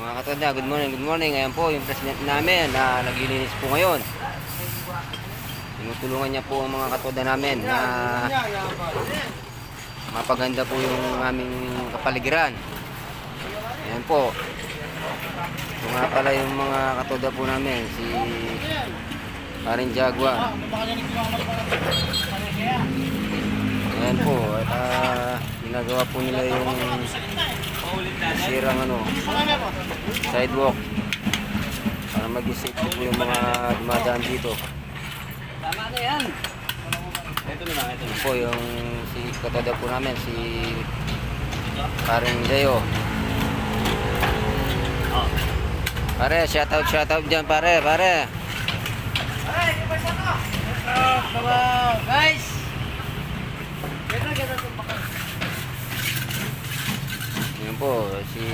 Mga katoda, good morning, good morning. Ayan po yung president namin na naglilinis po ngayon. Tinutulungan niya po ang mga katoda namin na mapaganda po yung aming kapaligiran. Ayan po. Ito nga pala yung mga katoda po namin, si Paring Jagua. Ayan po, at ginagawa po nila yung sirang sidewalk para mag-isip po yung mga dumadaan dito. Tama na yan. Ito na lang, ito na. Po yung si katoda po namin, si Paring Dayo. Oh. Pare, shout out dyan pare. Hey, mga guys. Yun po, si